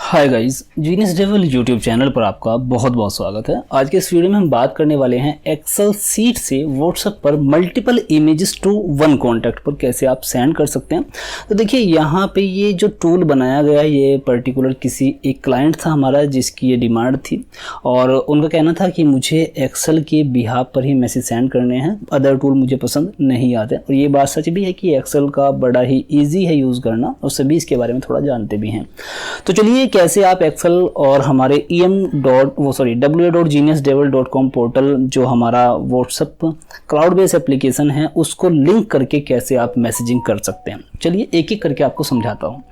Hi guys, genius devil YouTube channel पर आपका बहुत बहुत स्वागत है। आज के इस वीडियो में हम बात करने वाले हैं एक्सेल सीट से व्हाट्सएप पर multiple images to one contact पर कैसे आप सेंड कर सकते हैं। तो देखिए यहाँ पे ये जो टूल बनाया गया है ये पर्टिकुलर किसी एक क्लाइंट था हमारा जिसकी ये डिमांड थी और उनका कहना था कि मुझे एक्सेल के बिहाफ पर ही मैसेज सेंड करने हैं, अदर टूल मुझे पसंद नहीं आते। और ये बात सच भी है कि एक्सेल का बड़ा ही ईजी है यूज़ करना और सभी इसके बारे में थोड़ा जानते भी हैं। तो चलिए कैसे आप एक्सेल और हमारे wa.geniusdevel.com पोर्टल जो हमारा व्हाट्सएप क्लाउड बेस्ड एप्लीकेशन है उसको लिंक करके कैसे आप मैसेजिंग कर सकते हैं। चलिए एक एक करके आपको समझाता हूँ।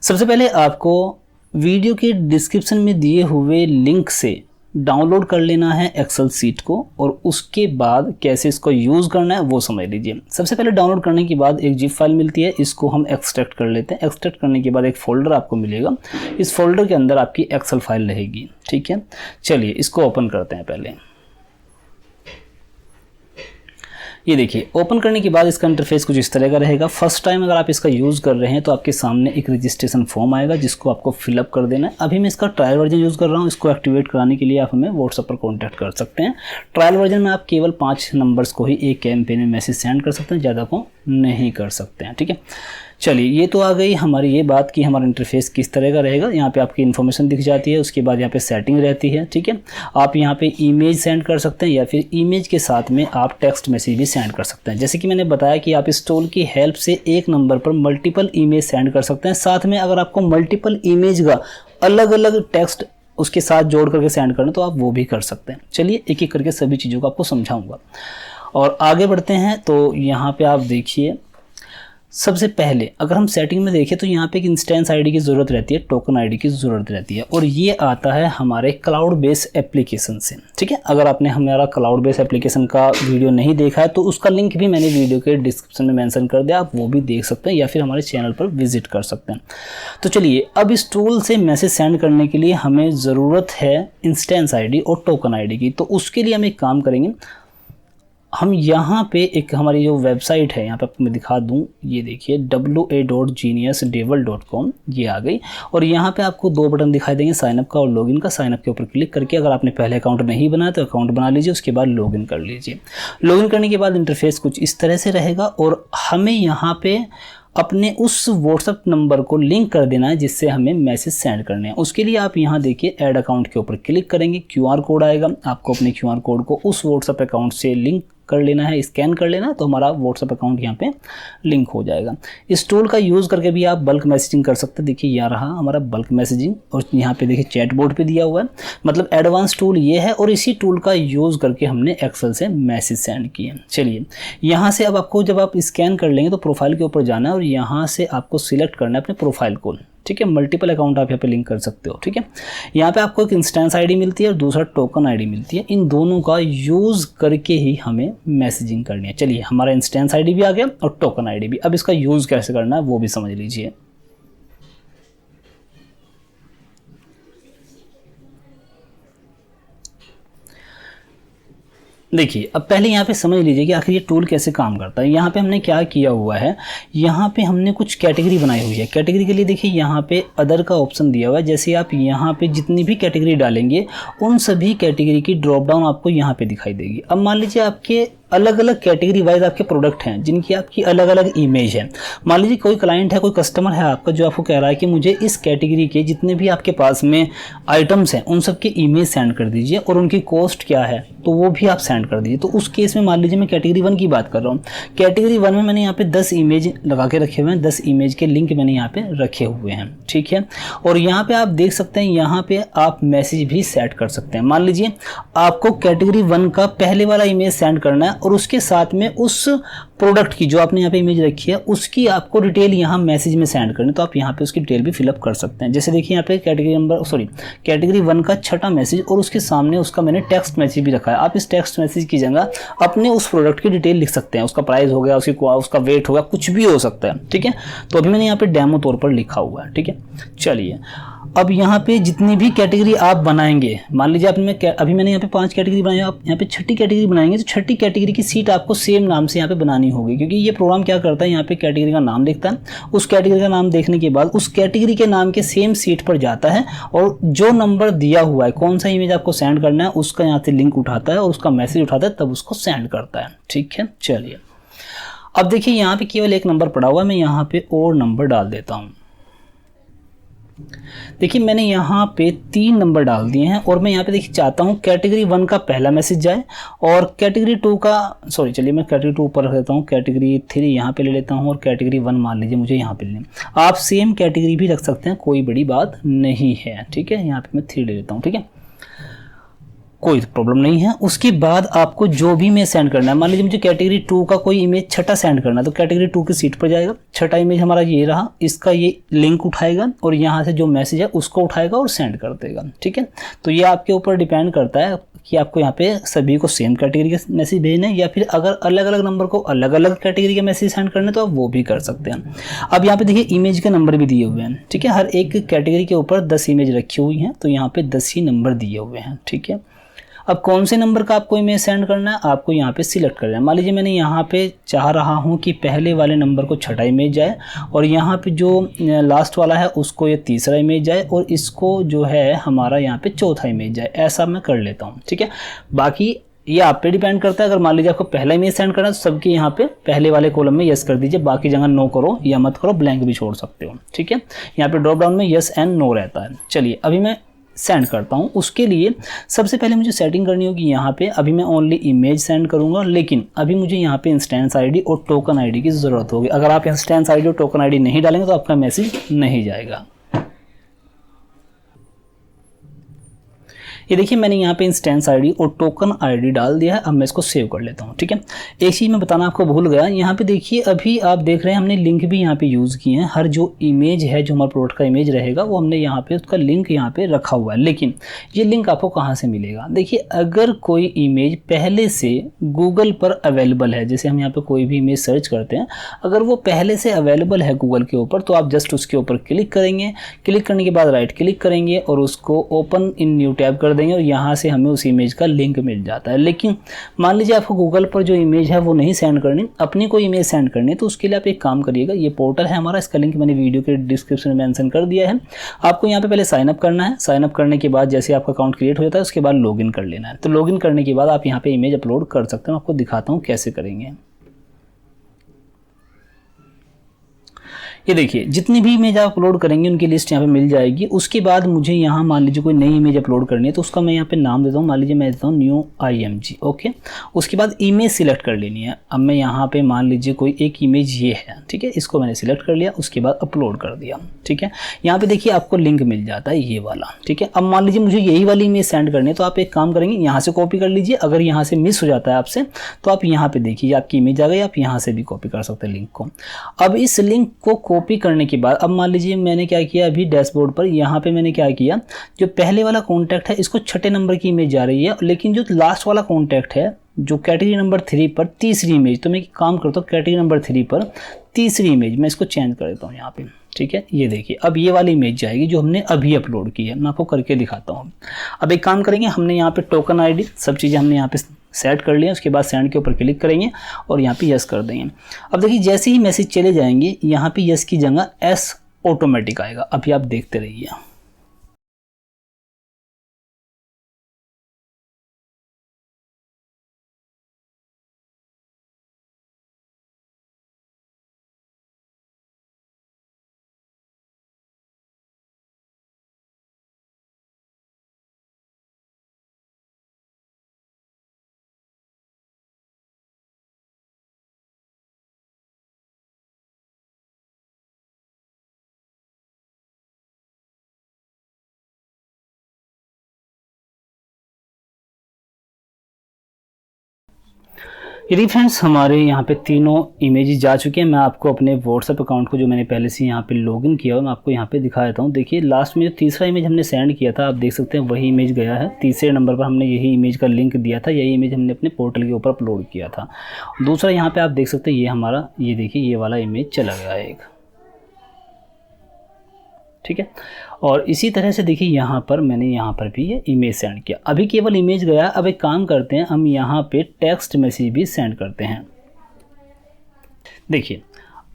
सबसे पहले आपको वीडियो के डिस्क्रिप्शन में दिए हुए लिंक से डाउनलोड कर लेना है एक्सेल सीट को और उसके बाद कैसे इसको यूज़ करना है वो समझ लीजिए। सबसे पहले डाउनलोड करने के बाद एक जिप फाइल मिलती है, इसको हम एक्सट्रैक्ट कर लेते हैं। एक्सट्रैक्ट करने के बाद एक फ़ोल्डर आपको मिलेगा, इस फोल्डर के अंदर आपकी एक्सेल फाइल रहेगी। ठीक है, चलिए इसको ओपन करते हैं। पहले ये देखिए, ओपन करने के बाद इसका इंटरफेस कुछ इस तरह का रहेगा। फर्स्ट टाइम अगर आप इसका यूज़ कर रहे हैं तो आपके सामने एक रजिस्ट्रेशन फॉर्म आएगा जिसको आपको फिलअप कर देना है। अभी मैं इसका ट्रायल वर्जन यूज़ कर रहा हूँ, इसको एक्टिवेट कराने के लिए आप हमें व्हाट्सएप पर कॉन्टैक्ट कर सकते हैं। ट्रायल वर्जन में आप केवल 5 नंबर्स को ही एक कैंपेन में मैसेज सेंड कर सकते हैं, ज़्यादा को नहीं कर सकते हैं। ठीक है, चलिए ये तो आ गई हमारी ये बात कि हमारा इंटरफेस किस तरह का रहेगा। यहाँ पे आपकी इन्फॉर्मेशन दिख जाती है, उसके बाद यहाँ पे सेटिंग रहती है। ठीक है, आप यहाँ पे इमेज सेंड कर सकते हैं या फिर इमेज के साथ में आप टेक्स्ट मैसेज भी सेंड कर सकते हैं। जैसे कि मैंने बताया कि आप इस टूल की हेल्प से एक नंबर पर मल्टीपल इमेज सेंड कर सकते हैं। साथ में अगर आपको मल्टीपल इमेज का अलग अलग टेक्स्ट उसके साथ जोड़ करके सेंड करना तो आप वो भी कर सकते हैं। चलिए एक एक करके सभी चीज़ों को आपको समझाऊंगा और आगे बढ़ते हैं। तो यहाँ पे आप देखिए, सबसे पहले अगर हम सेटिंग में देखें तो यहाँ पे एक इंस्टेंस आईडी की ज़रूरत रहती है, टोकन आईडी की ज़रूरत रहती है और ये आता है हमारे क्लाउड बेस्ड एप्लीकेशन से। ठीक है, अगर आपने हमारा क्लाउड बेस्ड एप्लीकेशन का वीडियो नहीं देखा है तो उसका लिंक भी मैंने वीडियो के डिस्क्रिप्शन में मेंशन कर दिया, आप वो भी देख सकते हैं या फिर हमारे चैनल पर विजिट कर सकते हैं। तो चलिए अब इस टूल से मैसेज सेंड करने के लिए हमें ज़रूरत है इंस्टेंस आई और टोकन आई की। तो उसके लिए हम एक काम करेंगे, हम यहाँ पे एक हमारी जो वेबसाइट है यहाँ पे आपको मैं दिखा दूँ, ये देखिए wa.geniusdevel.com ये आ गई और यहाँ पे आपको 2 बटन दिखाई देंगे, साइनअप का और लॉगिन का। साइनअप के ऊपर क्लिक करके अगर आपने पहले अकाउंट नहीं बनाया तो अकाउंट बना लीजिए, उसके बाद लॉगिन कर लीजिए। लॉगिन करने के बाद इंटरफेस कुछ इस तरह से रहेगा और हमें यहाँ पे अपने उस व्हाट्सएप नंबर को लिंक कर देना है जिससे हमें मैसेज सेंड करने हैं। उसके लिए आप यहाँ देखिए ऐड अकाउंट के ऊपर क्लिक करेंगे, QR कोड आएगा, आपको अपने QR कोड को उस व्हाट्सएप अकाउंट से लिंक कर लेना है, स्कैन कर लेना है तो हमारा व्हाट्सएप अकाउंट यहाँ पे लिंक हो जाएगा। इस टूल का यूज़ करके भी आप बल्क मैसेजिंग कर सकते हैं। देखिए यहाँ रहा हमारा बल्क मैसेजिंग और यहाँ पे देखिए चैट बोर्ड पे दिया हुआ है, मतलब एडवांस टूल ये है और इसी टूल का यूज़ करके हमने एक्सेल से मैसेज सेंड किए। चलिए यहाँ से अब आपको जब आप स्कैन कर लेंगे तो प्रोफाइल के ऊपर जाना है और यहाँ से आपको सिलेक्ट करना है अपने प्रोफाइल को। ठीक है, मल्टीपल अकाउंट आप यहाँ पे लिंक कर सकते हो। ठीक है, यहाँ पे आपको एक इंस्टेंस आईडी मिलती है और दूसरा टोकन आईडी मिलती है। इन दोनों का यूज़ करके ही हमें मैसेजिंग करनी है। चलिए हमारा इंस्टेंस आईडी भी आ गया और टोकन आईडी भी। अब इसका यूज़ कैसे करना है वो भी समझ लीजिए। देखिए अब पहले यहाँ पे समझ लीजिए कि आखिर ये टूल कैसे काम करता है। यहाँ पे हमने क्या किया हुआ है, यहाँ पे हमने कुछ कैटेगरी बनाई हुई है। कैटेगरी के लिए देखिए यहाँ पे अदर का ऑप्शन दिया हुआ है। जैसे आप यहाँ पे जितनी भी कैटेगरी डालेंगे उन सभी कैटेगरी की ड्रॉप डाउन आपको यहाँ पे दिखाई देगी। अब मान लीजिए आपके अलग अलग कैटेगरी वाइज आपके प्रोडक्ट हैं जिनकी आपकी अलग अलग इमेज है। मान लीजिए कोई क्लाइंट है, कोई कस्टमर है आपका जो आपको कह रहा है कि मुझे इस कैटेगरी के जितने भी आपके पास में आइटम्स हैं उन सब के इमेज सेंड कर दीजिए और उनकी कॉस्ट क्या है तो वो भी आप सेंड कर दीजिए। तो उस केस में मान लीजिए मैं कैटेगरी 1 की बात कर रहा हूँ। कैटेगरी 1 में मैंने यहाँ पे 10 इमेज लगा के रखे हुए हैं, 10 इमेज के लिंक मैंने यहाँ पे रखे हुए हैं। ठीक है, और यहाँ पे आप देख सकते हैं यहाँ पे आप मैसेज भी सेट कर सकते हैं। मान लीजिए आपको कैटेगरी 1 का पहले वाला इमेज सेंड करना है और उसके साथ में उस प्रोडक्ट की जो आपने यहाँ पे इमेज रखी है उसकी आपको डिटेल यहाँ मैसेज में सेंड करनी, तो आप यहाँ पे उसकी डिटेल भी फिलअप कर सकते हैं। जैसे देखिए यहाँ पे कैटेगरी 1 का छठा मैसेज और उसके सामने उसका मैंने टेक्स्ट मैसेज भी रखा है। आप इस टेक्स्ट मैसेज की जगह अपने उस प्रोडक्ट की डिटेल लिख सकते हैं, उसका प्राइस हो गया, उसका वेट हो गया, कुछ भी हो सकता है। ठीक है, तो अभी मैंने यहाँ पे डेमो तौर पर लिखा हुआ है। ठीक है, चलिए अब यहाँ पे जितनी भी कैटेगरी आप बनाएंगे, मान लीजिए आपने अभी मैंने यहाँ पे 5 कैटेगरी बनाई, आप यहाँ पे छठी कैटेगरी बनाएंगे तो छठी कैटेगरी की सीट आपको सेम नाम से यहाँ पे बनानी होगी, क्योंकि ये प्रोग्राम क्या करता है, यहाँ पे कैटेगरी का नाम देखता है, उस कैटेगरी का नाम देखने के बाद उस कैटेगरी के नाम के सेम सीट पर जाता है और जो नंबर दिया हुआ है, कौन सा इमेज आपको सेंड करना है, उसका यहाँ से लिंक उठाता है और उसका मैसेज उठाता है, तब उसको सेंड करता है। ठीक है, चलिए अब देखिए यहाँ पे केवल एक नंबर पड़ा हुआ है, मैं यहाँ पे और नंबर डाल देता हूँ। देखिए मैंने यहाँ पे 3 नंबर डाल दिए हैं और मैं यहाँ पे देखिए चाहता हूँ कैटेगरी 1 का पहला मैसेज जाए और कैटेगरी 2 का, सॉरी चलिए मैं कैटेगरी 2 ऊपर रख देता हूँ, कैटेगरी 3 यहाँ पे ले लेता हूँ और कैटेगरी 1 मान लीजिए मुझे यहाँ पे लेना। आप सेम कैटेगरी भी रख सकते हैं, कोई बड़ी बात नहीं है। ठीक है, यहाँ पे मैं 3 ले लेता हूँ। ठीक है, कोई प्रॉब्लम नहीं है। उसके बाद आपको जो भी इमेज सेंड करना है, मान लीजिए मुझे कैटेगरी 2 का कोई इमेज छठा सेंड करना है तो कैटेगरी 2 की सीट पर जाएगा, छठा इमेज हमारा ये रहा, इसका ये लिंक उठाएगा और यहाँ से जो मैसेज है उसको उठाएगा और सेंड कर देगा। ठीक है, तो ये आपके ऊपर डिपेंड करता है कि आपको यहाँ पे सभी को सेम कैटेगरी के मैसेज भेजने हैं या फिर अगर अलग अलग नंबर को अलग अलग कैटेगरी के मैसेज सेंड करने तो आप वो भी कर सकते हैं। अब यहाँ पे देखिए इमेज के नंबर भी दिए हुए हैं। ठीक है, हर एक कैटेगरी के ऊपर 10 इमेज रखी हुई हैं, तो यहाँ पे 10 ही नंबर दिए हुए हैं। ठीक है, अब कौन से नंबर का आपको इमेज सेंड करना है, आपको यहाँ पे सिलेक्ट करना है। मान लीजिए मैंने यहाँ पे चाह रहा हूँ कि पहले वाले नंबर को छठा इमेज जाए और यहाँ पे जो लास्ट वाला है उसको ये तीसरा इमेज जाए और इसको जो है हमारा यहाँ पे चौथा इमेज जाए, ऐसा मैं कर लेता हूँ। ठीक है, बाकी ये आप पे डिपेंड करता है। अगर मान लीजिए आपको पहला इमेज सेंड करना है तो सबके यहाँ पे पहले वाले कॉलम में यस कर दीजिए, बाकी जगह नो करो या मत करो, ब्लैंक भी छोड़ सकते हो। ठीक है, यहाँ पे ड्रॉप डाउन में यस एंड नो रहता है। चलिए अभी मैं सेंड करता हूँ। उसके लिए सबसे पहले मुझे सेटिंग करनी होगी यहाँ पे। अभी मैं ओनली इमेज सेंड करूँगा, लेकिन अभी मुझे यहाँ पे इंस्टेंस आईडी और टोकन आईडी की ज़रूरत होगी। अगर आप इंस्टेंस आईडी और टोकन आईडी नहीं डालेंगे तो आपका मैसेज नहीं जाएगा। ये देखिए मैंने यहाँ पे इंस्टेंस आईडी और टोकन आईडी डाल दिया है। अब मैं इसको सेव कर लेता हूँ। ठीक है, एक चीज़ मैं बताना आपको भूल गया, यहाँ पे देखिए अभी आप देख रहे हैं हमने लिंक भी यहाँ पे यूज़ किए हैं। हर जो इमेज है, जो हमारा प्रोडक्ट का इमेज रहेगा वो हमने यहाँ पे उसका लिंक यहाँ पे रखा हुआ है। लेकिन ये लिंक आपको कहाँ से मिलेगा, देखिए अगर कोई इमेज पहले से गूगल पर अवेलेबल है, जैसे हम यहाँ पे कोई भी इमेज सर्च करते हैं, अगर वो पहले से अवेलेबल है गूगल के ऊपर तो आप जस्ट उसके ऊपर क्लिक करेंगे। क्लिक करने के बाद राइट क्लिक करेंगे और उसको ओपन इन न्यू टैब कर देंगे और यहाँ से हमें उस इमेज का लिंक मिल जाता है। लेकिन मान लीजिए आपको गूगल पर जो इमेज है वो नहीं सेंड करनी, अपनी कोई इमेज सेंड करनी है, तो उसके लिए आप एक काम करिएगा। ये पोर्टल है हमारा, इसका लिंक मैंने वीडियो के डिस्क्रिप्शन में मेंशन कर दिया है। आपको यहाँ पे पहले साइन अप करना है। साइन अप करने के बाद जैसे आपका अकाउंट क्रिएट हो जाता है उसके बाद लॉगिन कर लेना है। तो लॉगिन करने के बाद आप यहाँ पे इमेज अपलोड कर सकते हैं। आपको दिखाता हूँ कैसे करेंगे। ये देखिए जितनी भी इमेज आप अपलोड करेंगे उनकी लिस्ट यहाँ पे मिल जाएगी। उसके बाद मुझे यहाँ मान लीजिए कोई नई इमेज अपलोड करनी है तो उसका मैं यहाँ पे नाम देता हूँ। मान लीजिए मैं देता हूँ न्यू IMG। ओके, उसके बाद इमेज सिलेक्ट कर लेनी है। अब मैं यहाँ पे मान लीजिए कोई एक इमेज ये है, ठीक है, इसको मैंने सिलेक्ट कर लिया, उसके बाद अपलोड कर दिया। ठीक है, यहाँ पे देखिए आपको लिंक मिल जाता है ये वाला। ठीक है, अब मान लीजिए मुझे यही वाली इमेज सेंड करनी है तो आप एक काम करेंगे, यहाँ से कॉपी कर लीजिए। अगर यहाँ से मिस हो जाता है आपसे तो आप यहाँ पे देखिए आपकी इमेज आ गई, आप यहाँ से भी कॉपी कर सकते हैं लिंक को। अब इस लिंक को कॉपी करने के बाद अब मान लीजिए मैंने क्या किया, अभी डैशबोर्ड पर यहाँ पे मैंने क्या किया, जो पहले वाला कॉन्टैक्ट है इसको छठे नंबर की इमेज जा रही है, लेकिन जो लास्ट वाला कॉन्टैक्ट है जो कैटेगरी नंबर 3 पर तीसरी इमेज, तो मैं काम करता हूँ कैटेगरी नंबर 3 पर तीसरी इमेज मैं इसको चेंज कर देता हूँ यहाँ पे। ठीक है, ये देखिए अब ये वाली इमेज जाएगी जो हमने अभी अपलोड की है। मैं आपको करके दिखाता हूँ। अब एक काम करेंगे, हमने यहाँ पे टोकन आईडी सब चीज़ें हमने यहाँ पे सेट कर लिया। उसके बाद सेंड के ऊपर क्लिक करेंगे और यहाँ पे यस कर देंगे। अब देखिए जैसे ही मैसेज चले जाएंगे यहाँ पे यस की जगह एस ऑटोमेटिक आएगा। अभी आप देखते रहिए। यदि फ्रेंड्स हमारे यहाँ पे तीनों इमेजेस जा चुके हैं, मैं आपको अपने व्हाट्सएप अकाउंट को जो मैंने पहले से यहाँ पे लॉगिन किया हुआ मैं आपको यहाँ पे दिखा देता हूँ। देखिए लास्ट में जो तीसरा इमेज हमने सेंड किया था आप देख सकते हैं वही इमेज गया है। तीसरे नंबर पर हमने यही इमेज का लिंक दिया था, यही इमेज हमने अपने पोर्टल के ऊपर अपलोड किया था। दूसरा यहाँ पर आप देख सकते हैं ये हमारा, ये देखिए ये वाला इमेज चला गया है एक। ठीक है, और इसी तरह से देखिए यहाँ पर मैंने यहाँ पर भी ये इमेज सेंड किया। अभी केवल इमेज गया। अब एक काम करते हैं, हम यहाँ पे टेक्स्ट मैसेज भी सेंड करते हैं। देखिए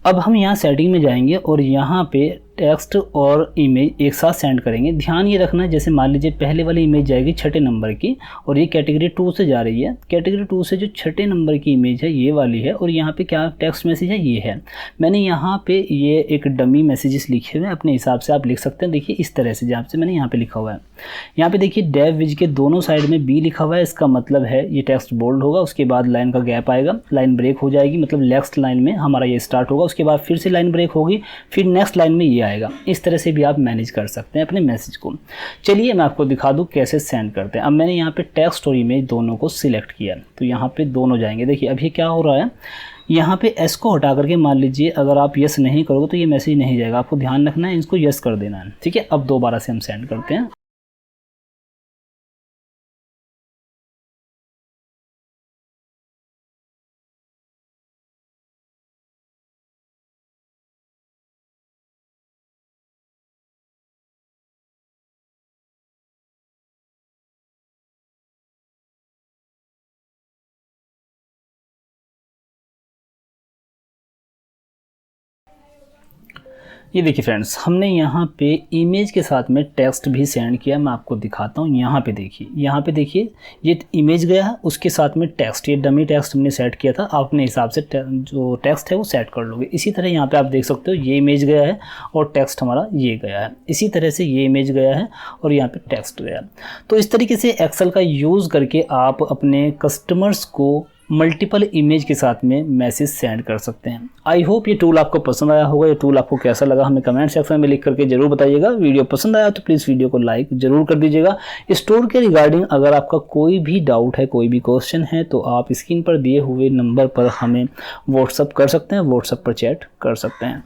अब हम यहाँ सेटिंग में जाएंगे और यहाँ पे टेक्स्ट और इमेज एक साथ सेंड करेंगे। ध्यान ये रखना, जैसे मान लीजिए पहले वाली इमेज जाएगी 6ठे नंबर की और ये कैटेगरी 2 से जा रही है। कैटेगरी 2 से जो 6ठे नंबर की इमेज है ये वाली है, और यहाँ पे क्या टेक्स्ट मैसेज है ये है। मैंने यहाँ पे ये एक डमी मैसेजेस लिखे हुए हैं, अपने हिसाब से आप लिख सकते हैं। देखिए इस तरह से जहाँ से मैंने यहाँ पे लिखा हुआ है। यहाँ पे देखिए डेव विज के दोनों साइड में बी लिखा हुआ है। इसका मतलब है ये टेक्स्ट बोल्ड होगा, उसके बाद लाइन का गैप आएगा, लाइन ब्रेक हो जाएगी, मतलब नेक्स्ट लाइन में हमारा ये स्टार्ट होगा, उसके बाद फिर से लाइन ब्रेक होगी, फिर नेक्स्ट लाइन में ये आएगा। इस तरह से भी आप मैनेज कर सकते हैं अपने मैसेज को। चलिए मैं आपको दिखा दूं कैसे सेंड करते हैं। अब मैंने यहाँ पे टेक्स्ट और इमेज दोनों को सिलेक्ट किया, तो यहाँ पे दोनों जाएंगे। देखिए अभी क्या हो रहा है, यहाँ पे एस को हटा करके मान लीजिए अगर आप यस नहीं करोगे तो ये मैसेज नहीं जाएगा। आपको ध्यान रखना है, इसको यस कर देना है, ठीक है। अब दोबारा से हम सेंड करते हैं। ये देखिए फ्रेंड्स, हमने यहाँ पे इमेज के साथ में टेक्स्ट भी सेंड किया। मैं आपको दिखाता हूँ। यहाँ पे देखिए ये इमेज गया है, उसके साथ में टेक्स्ट, ये डमी टेक्स्ट हमने सेट किया था। आप अपने हिसाब से जो टेक्स्ट है वो सेट कर लोगे। इसी तरह यहाँ पे आप देख सकते हो ये इमेज गया है और टेक्स्ट हमारा ये गया है। इसी तरह से ये इमेज गया है और यहाँ पे टेक्स्ट गया है। तो इस तरीके से एक्सेल का यूज़ करके आप अपने कस्टमर्स को मल्टीपल इमेज के साथ में मैसेज सेंड कर सकते हैं। आई होप ये टूल आपको पसंद आया होगा। ये टूल आपको कैसा लगा हमें कमेंट सेक्शन में लिख करके जरूर बताइएगा। वीडियो पसंद आया तो प्लीज़ वीडियो को लाइक जरूर कर दीजिएगा। इस टूल के रिगार्डिंग अगर आपका कोई भी डाउट है, कोई भी क्वेश्चन है, तो आप स्क्रीन पर दिए हुए नंबर पर हमें व्हाट्सअप कर सकते हैं, व्हाट्सअप पर चैट कर सकते हैं।